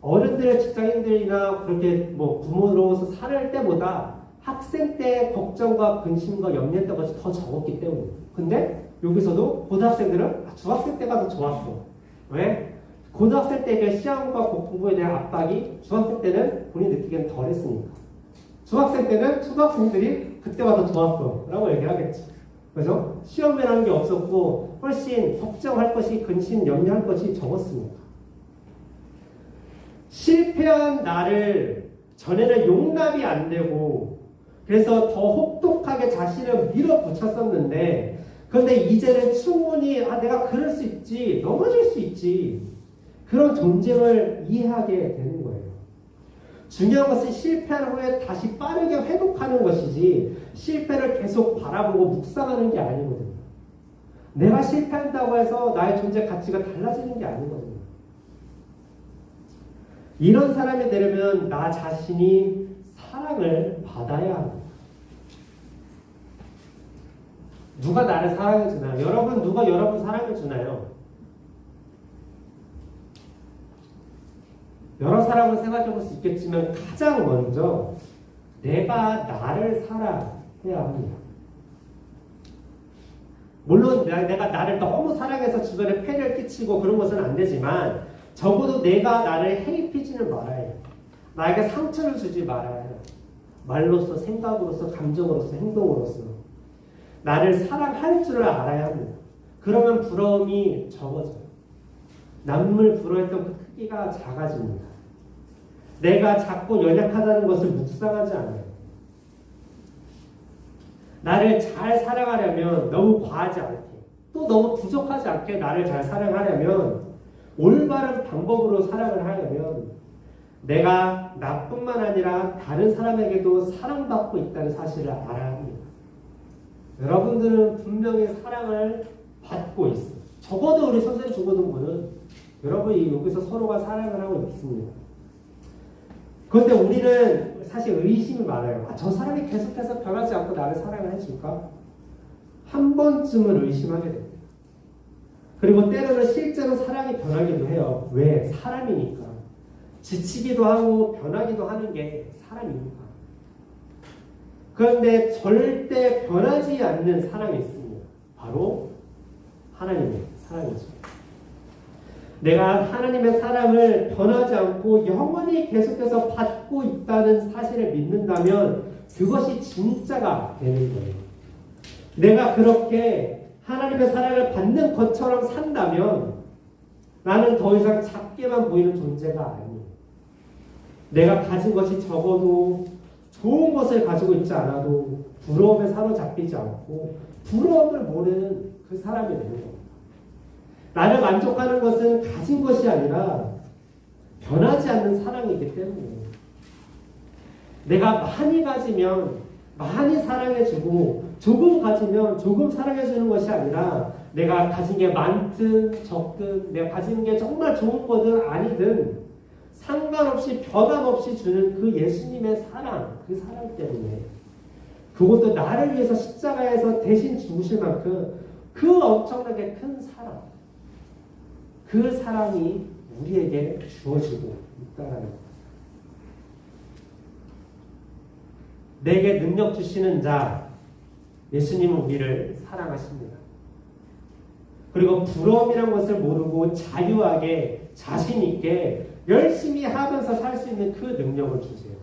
어른들 직장인들이나 그렇게 부모로서 살을 때보다 학생 때 걱정과 근심과 염려했던 것이 더 적었기 때문이에요. 근데 여기서도 고등학생들은 중학생 때가 더 좋았어. 왜? 고등학생 때 그 시험과 공부에 대한 압박이 중학생 때는 본인이 느끼기엔 덜했으니까. 중학생 때는 초등학생들이 그때가 더 좋았어 라고 얘기하겠지. 그죠? 시험이라는 게 없었고 훨씬 걱정할 것이, 근심, 염려할 것이 적었습니다. 실패한 나를 전에는 용납이 안 되고 그래서 더 혹독하게 자신을 밀어붙였었는데 그런데 이제는 충분히 내가 그럴 수 있지, 넘어질 수 있지, 그런 존재를 이해하게 되는 거예요. 중요한 것은 실패한 후에 다시 빠르게 회복하는 것이지 실패를 계속 바라보고 묵상하는 게 아니거든요. 내가 실패한다고 해서 나의 존재 가치가 달라지는 게 아니거든요. 이런 사람이 되려면 나 자신이 사랑을 받아야 합니다. 누가 나를 사랑해 주나요? 여러분, 누가 여러분 사랑해 주나요? 여러 사람을 생각해 볼 수 있겠지만 가장 먼저 내가 나를 사랑해야 합니다. 물론 내가 나를 너무 사랑해서 주변에 폐를 끼치고 그런 것은 안 되지만 적어도 내가 나를 해입히지는 말아야 해요. 나에게 상처를 주지 말아야 해요. 말로서, 생각으로서, 감정으로서, 행동으로서 나를 사랑할 줄을 알아야 합니다. 그러면 부러움이 적어져요. 남을 부러워했던 그 크기가 작아집니다. 내가 작고 연약하다는 것을 묵상하지 않아요. 나를 잘 사랑하려면 너무 과하지 않게, 또 너무 부족하지 않게 나를 잘 사랑하려면, 올바른 방법으로 사랑을 하려면 내가 나뿐만 아니라 다른 사람에게도 사랑받고 있다는 사실을 알아야 합니다. 여러분들은 분명히 사랑을 받고 있어요. 적어도 우리 선생님 중고등부는 여러분이 여기서 서로가 사랑을 하고 있습니다. 그런데 우리는 사실 의심이 많아요. 저 사람이 계속해서 변하지 않고 나를 사랑을 해줄까? 한 번쯤은 의심하게 됩니다. 그리고 때로는 실제로 사랑이 변하기도 해요. 왜? 사람이니까. 지치기도 하고 변하기도 하는 게 사람이니까. 그런데 절대 변하지 않는 사랑이 있습니다. 바로 하나님의 사랑이죠. 내가 하나님의 사랑을 변하지 않고 영원히 계속해서 받고 있다는 사실을 믿는다면 그것이 진짜가 되는 거예요. 내가 그렇게 하나님의 사랑을 받는 것처럼 산다면 나는 더 이상 작게만 보이는 존재가 아니에요. 내가 가진 것이 적어도 좋은 것을 가지고 있지 않아도 부러움에 사로잡히지 않고 부러움을 모르는 그 사람이 되는 겁니다. 나를 만족하는 것은 가진 것이 아니라 변하지 않는 사랑이기 때문에 내가 많이 가지면 많이 사랑해주고 조금 가지면 조금 사랑해주는 것이 아니라 내가 가진 게 많든 적든 내가 가진 게 정말 좋은 거든 아니든 상관없이 변함없이 주는 그 예수님의 사랑, 그 사랑 때문에 그것도 나를 위해서 십자가에서 대신 죽으실 만큼 그 엄청나게 큰 사랑, 그 사랑이 우리에게 주어지고 있다는 것. 내게 능력 주시는 자, 예수님은 우리를 사랑하십니다. 그리고 부러움이란 것을 모르고 자유하게 자신 있게 열심히 하면서 살 수 있는 그 능력을 주세요.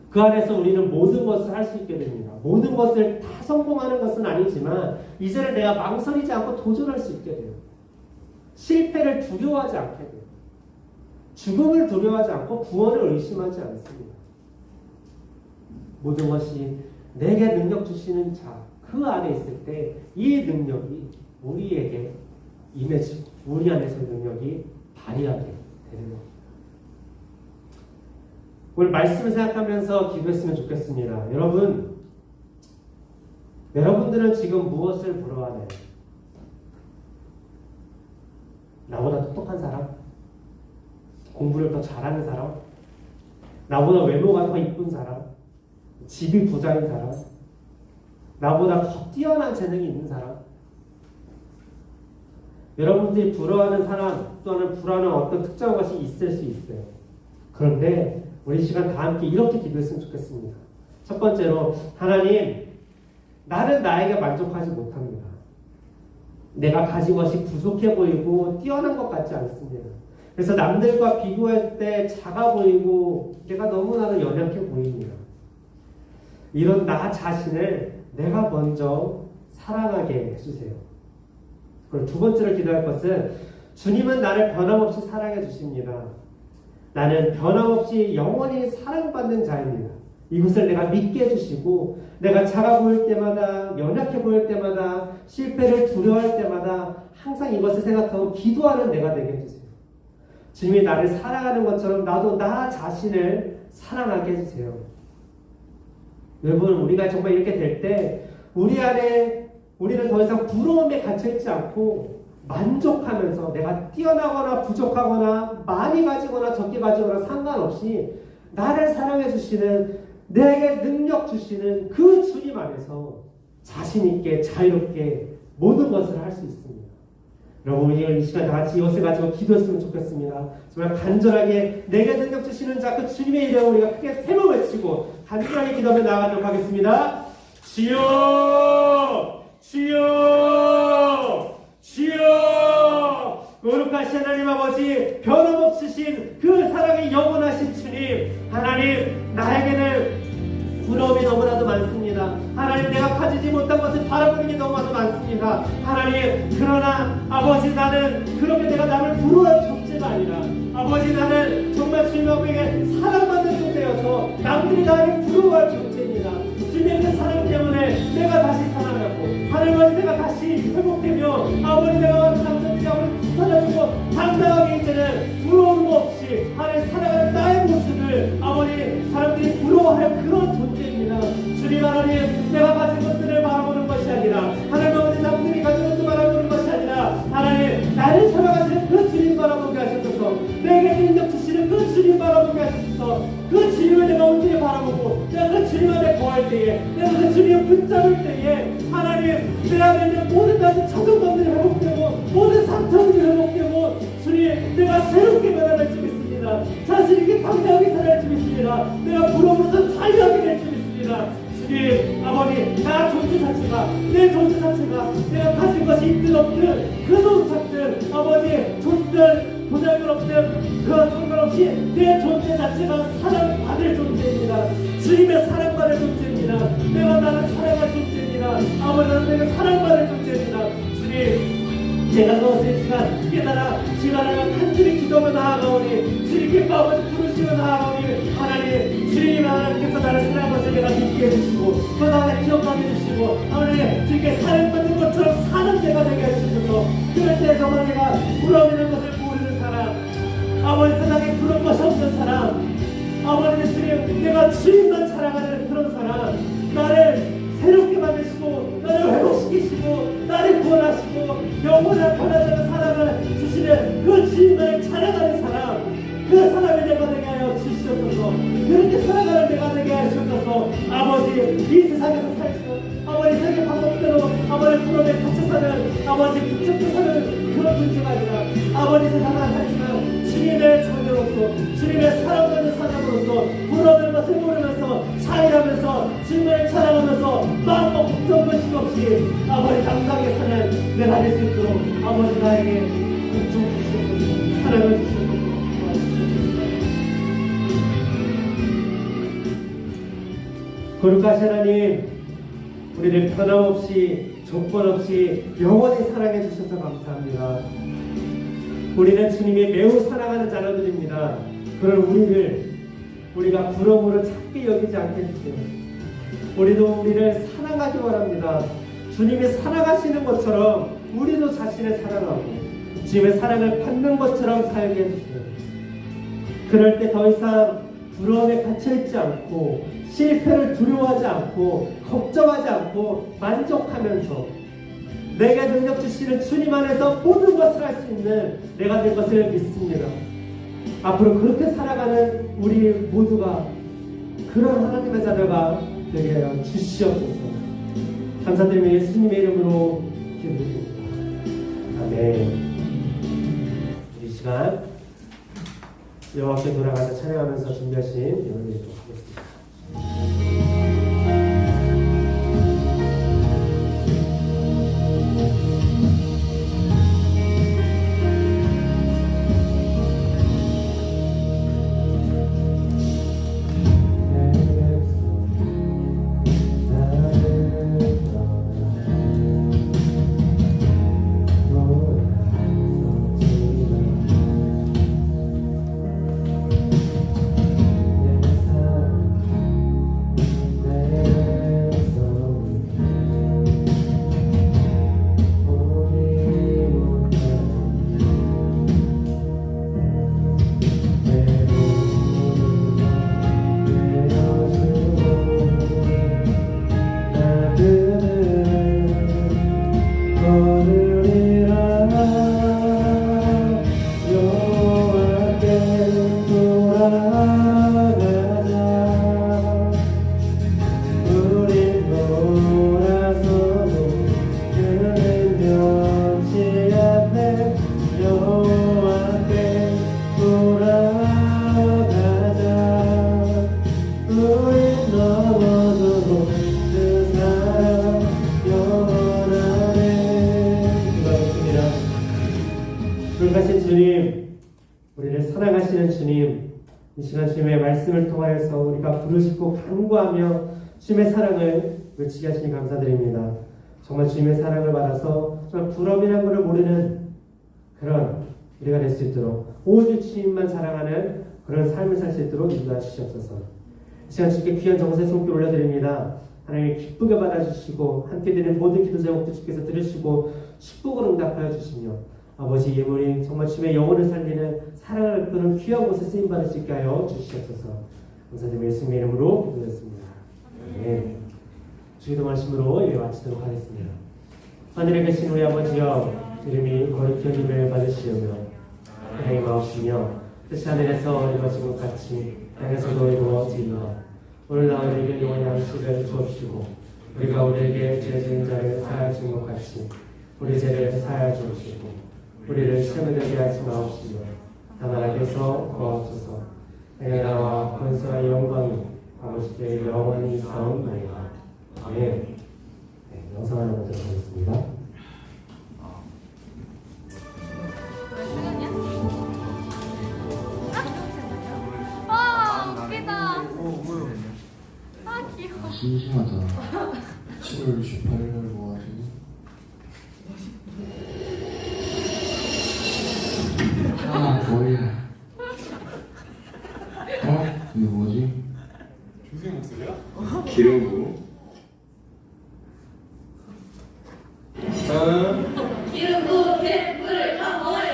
그 안에서 우리는 모든 것을 할 수 있게 됩니다. 모든 것을 다 성공하는 것은 아니지만 이제는 내가 망설이지 않고 도전할 수 있게 돼요. 실패를 두려워하지 않게 돼요. 죽음을 두려워하지 않고 구원을 의심하지 않습니다. 모든 것이 내게 능력 주시는 자, 그 안에 있을 때 이 능력이 우리에게 임해지고 우리 안에서 능력이 발휘하게 되는 겁니다. 오늘 말씀을 생각하면서 기도했으면 좋겠습니다. 여러분들은 지금 무엇을 부러워하나요? 나보다 똑똑한 사람? 공부를 더 잘하는 사람? 나보다 외모가 더 이쁜 사람? 집이 부자인 사람? 나보다 더 뛰어난 재능이 있는 사람? 여러분들이 부러워하는 사람 또는 부러워하는 어떤 특정한 것이 있을 수 있어요. 그런데 우리 시간 다 함께 이렇게 기도했으면 좋겠습니다. 첫 번째로, 하나님, 나는 나에게 만족하지 못합니다. 내가 가진 것이 부족해 보이고 뛰어난 것 같지 않습니다. 그래서 남들과 비교할 때 작아 보이고 내가 너무나도 연약해 보입니다. 이런 나 자신을 내가 먼저 사랑하게 해주세요. 그리고 두 번째로 기도할 것은, 주님은 나를 변함없이 사랑해 주십니다. 나는 변함없이 영원히 사랑받는 자입니다. 이것을 내가 믿게 해주시고 내가 작아 보일 때마다, 연약해 보일 때마다, 실패를 두려워할 때마다 항상 이것을 생각하고 기도하는 내가 되게 해주세요. 주님이 나를 사랑하는 것처럼 나도 나 자신을 사랑하게 해주세요. 여러분, 우리가 정말 이렇게 될 때 우리 안에 우리는 더 이상 부러움에 갇혀있지 않고 만족하는 살아가면서 내가 뛰어나거나 부족하거나 많이 가지거나 적게 가지거나 상관없이 나를 사랑해 주시는, 내게 능력 주시는 그 주님 안에서 자신 있게 자유롭게 모든 것을 할 수 있습니다. 여러분, 이 시간 다 같이 이것을 가지고 기도했으면 좋겠습니다. 정말 간절하게 내게 능력 주시는 자 그 주님의 이름을 우리가 크게 세 번 외치고 간절하게 기도하며 나아가도록 하겠습니다. 주여, 주여, 주여. 거룩하신 하나님 아버지, 변함없으신 그 사랑이 영원하신 주님, 하나님, 나에게는 부러움이 너무나도 많습니다. 하나님, 내가 가지지 못한 것을 바라보는 게 너무나도 많습니다. 하나님, 그러나 아버지, 나는 그렇게 내가 남을 부러워할 존재가 아니라 아버지, 나는 정말 주님 앞에 사랑받는 존재여서 남들이 나를 부러워할 존재입니다. 주님의 그 사랑 때문에 내가 다시 살아나고, 하나님 아버지, 내가 다시 회복되며 아버지, 내가 상처들이 아버지 살아주고 당당하게 이제는 부러움 없이 하나님 살아가는 나의 모습을 아버지 사람들이 부러워할 그런 존재입니다. 주님, 하나님, 내가 가진 것들을 바라보는 것이 아니라 하나님 아버지 남들이 가진 것을 바라보는 것이 아니라 하나님, 나를 살아가시는 그 주님 바라보게 하셔서, 내게 능력 주시는 그 주님 바라보게 하셔서, 그 주님을 내가 온전히 바라보고 내가 그 주님 안에 거할 때에, 내가 그 주님을 붙잡을 때에 하나님, 내 안에 있는 모든 나의 자존감들이 회복되고 모든 상처들이 회복되고 주님, 내가 새롭게 변화될 줄 믿습니다. 자신 있게 당당하게 살아갈 줄 믿습니다. 내가 부러움으로서 자유하게 될 줄 믿습니다. 주님, 아버지, 나 존재 자체가, 내 존재 자체가 내가 가진 것이 있든 없든 그 동작들 아버지 존들 도장을 없든 그 상관없이 내 존재 자체가 사랑받을 존재입니다. 주님의 사랑받을 존재입니다. 내가 나를 사랑할 존재입니다. 아버지, 나는 내가 사랑받을 존재입니다. 주님, 제가 그것을 시간 깨달아 시간을 간절히 기도하며 나아가오니 주님께 아버지 부르시며 나아가오니 하나님, 주님 하나님께서 나를 사랑하셔서 내가 믿게 해주시고 그 나를 기억하게 해주시고 하나님, 주님께 사랑받는 것처럼 사는 내가 되게 해주셔서 그럴 때 정말 내가 부러움이라는 것을 모르는 사람, 아버지 세상에 부러운 것이 없는 사람, 아버지 주님, 내가 주님만 자랑하는 그런 사람, 나를 새롭게 만드시고 나를 회복시키시고 나를 구원하시고 영원한 변화되는 사랑을 주시는 그 주님을 찬양하는 사람, 그 사람이 내가 되게 하여 주시옵소서. 그렇게 살아가는 내가 되게 하시옵소서. 아버지, 이 세상에서 살지는 아버지 세계 방법대로 아버지 부러움에 갇혀 사는 아버지 붙잡혀 사는 그런 존재가 아니라 아버지 세상을 살지만 주님의 자녀로서 주님의 사랑받는 사람으로서 부러움의 맛을 모르면서 차이하면서 주님을 찬양하면서 마음과 걱정거식 없이 아버지 당당하게 사는 내가 될 수 있도록 아버지 나에게 걱정 주시옵소서. 사랑을 주시옵소서. 거룩하신 하나님, 우리를 변함없이 조건 없이 영원히 사랑해 주셔서 감사합니다. 우리는 주님이 매우 사랑하는 자녀들입니다. 그런 우리가 부러움으로 작게 여기지 않게 해주세요. 우리도 우리를 사랑하기 바랍니다. 주님이 사랑하시는 것처럼 우리도 자신을 사랑하고 주님의 사랑을 받는 것처럼 살게 해주세요. 그럴 때 더 이상 부러움에 갇혀있지 않고 실패를 두려워하지 않고 걱정하지 않고 만족하면서 내게 능력 주시는 주님 안에서 모든 것을 할 수 있는 내가 될 것을 믿습니다. 앞으로 그렇게 살아가는 우리 모두가 그런 하나님의 자녀가 되게 하여 주시옵소서. 감사드리며 예수님의 이름으로 기도드립니다. 아멘. 이 시간 여호와께 돌아가서 찬양하면서 준비하신 예언을 좀 하겠습니다. 불가신 주님, 우리를 사랑하시는 주님, 이 시간 주님의 말씀을 통하여서 우리가 부르짖고 간구하며 주님의 사랑을 외치게 하시니 감사드립니다. 정말 주님의 사랑을 받아서 정말 부러움이라는 것을 모르는 그런 우리가 될 수 있도록 오직 주님만 사랑하는 그런 삶을 살 수 있도록 인도해 주시옵소서. 이 시간 주님께 귀한 정성의 손길 올려드립니다. 하나님 기쁘게 받아주시고 함께 드리는 모든 기도 제목도 주께서 들으시고 축복으로 응답하여 주시며 아버지 예물인 정말 주님의 영혼을 살리는 사랑을 베푸는 귀한 곳에 쓰임받을 수 있게 하여 주시옵소서. 감사드리며 예수님의 이름으로 기도했습니다. 네. 주기도 말씀으로 예배 마치도록 하겠습니다. 하늘에 계신 우리 아버지여, 이름이 거룩히 여김을 받으시오며 하나님 마옵시며 뜻이 하늘에서 이루어진 것 같이 땅에서도 이루어지리이다. 오늘 우리에게 용한 양식을 주옵시고 우리가 우리에게 죄 지은 자를 사하여 준 것 같이 우리 죄를 사하여 주옵시고 우리를 시험에 들게 하지 마옵시며 다만 악에서 구하옵소서. 내 나라와 권세와 영광이 아버지께 영원히 있사옵나이다. 아멘. 네, 영상 하나 보도록 하겠습니다. 심심하잖아. 7월 28일 날 뭐하지? 머리야. 이게 뭐지? 교수님 목소리야? 기름부. 기름부 갯불을 다 먹어요.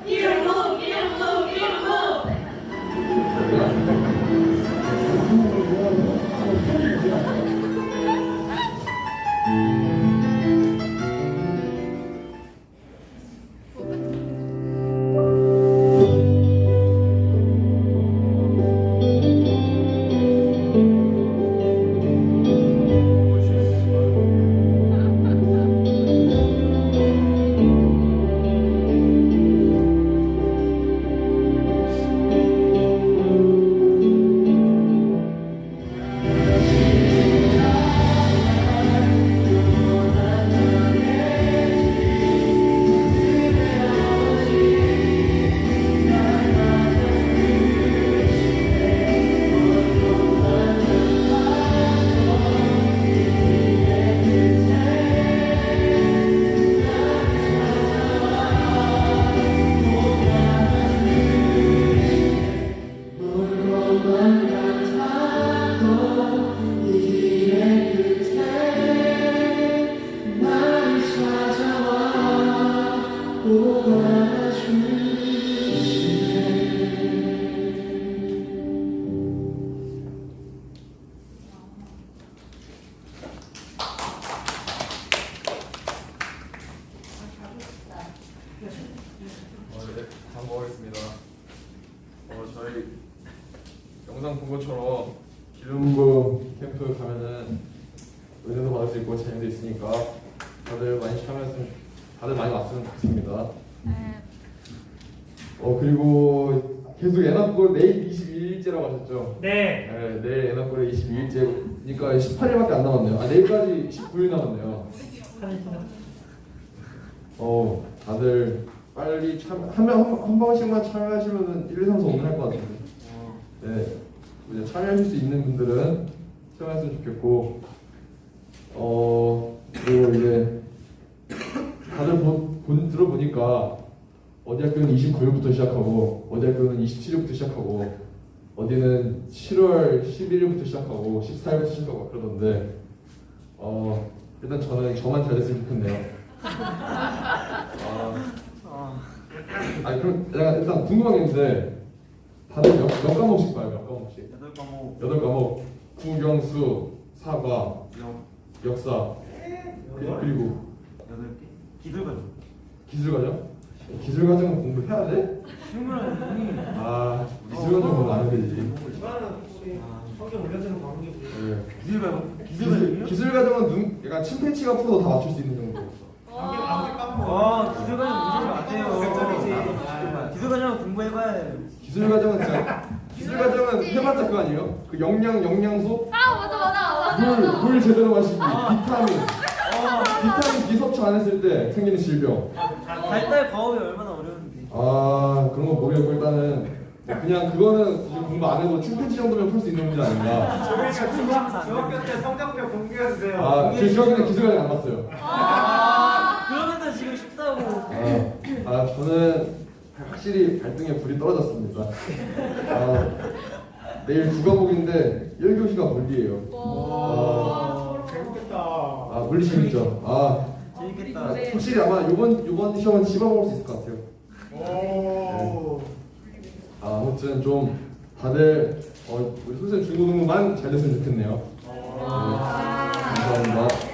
기름부 기름부 기름부. 네, 밥 먹겠습니다. 저희 영상 본 것처럼 기름부 캠프 가면은 은혜도 받을 수 있고 재미도 있으니까 다들 많이 참여했으면, 다들 많이 왔으면 좋겠습니다. 그리고 계속 애나골 내일 22일째라고 하셨죠? 네. 네, 내일 애나골에 22일째니까 18일밖에 안 남았네요. 내일까지 19일 남았네요. 다들 빨리 한 번씩만 참여하시면은 1, 2, 3, 4, 5는 할 것 같은데. 네, 이제 참여하실 수 있는 분들은 참여했으면 좋겠고, 그리고 이제 다들 들어보니까 어디 학교는 29일부터 시작하고, 어디 학교는 27일부터 시작하고, 어디는 7월 11일부터 시작하고, 14일부터 시작하고 그러던데, 일단 저만 잘 됐으면 좋겠네요. 그럼 내가 일단 궁금한 게 있는데, 다들 몇 과목씩 봐요? 몇 과목씩? 8과목. 8과목. 국영수, 사과, 역사, 그리고 8개? 기술과정. 기술과정? 기술과정은 공부해야 돼? 실무라니. 기술과정 공부 안 하면 되지. 이거는 우리 성경 올려주는 과목이지. 네. 기술과정은 약간 침팬치가 풀어도 다 맞출 수 있는 정도. 기술과정 문제는 안 돼요. 기술과정은 공부해봐야 해요. 기술과정은 해봤자 그거 아니에요? 그 영양소? 맞아. 물 제대로 마시기, 비타민 B 섭취 안 했을 때 생기는 질병. 달달 과업이 얼마나 어려운데. 아 그런 거 모르겠고 일단은 그냥 그거는 굳이 공부 안 해도 침팬지 정도면 풀 수 있는 문제 아닌가. 저희 중학교 때 성적표 공개해주세요. 제 중학교 때 기술까지 안 봤어요. 그러면 지금 쉽다고. 저는 확실히 발등에 불이 떨어졌습니다. 내일 두 과목인데 1교시가 물리예요. 재밌겠다. 물리 재밌죠. 재밌겠다. 확실히 아마 이번 시험은 집어먹을 수 있을 것 같아요. 아무튼 좀 다들 우리 선생님 중고등부만 잘 됐으면 좋겠네요. 감사합니다.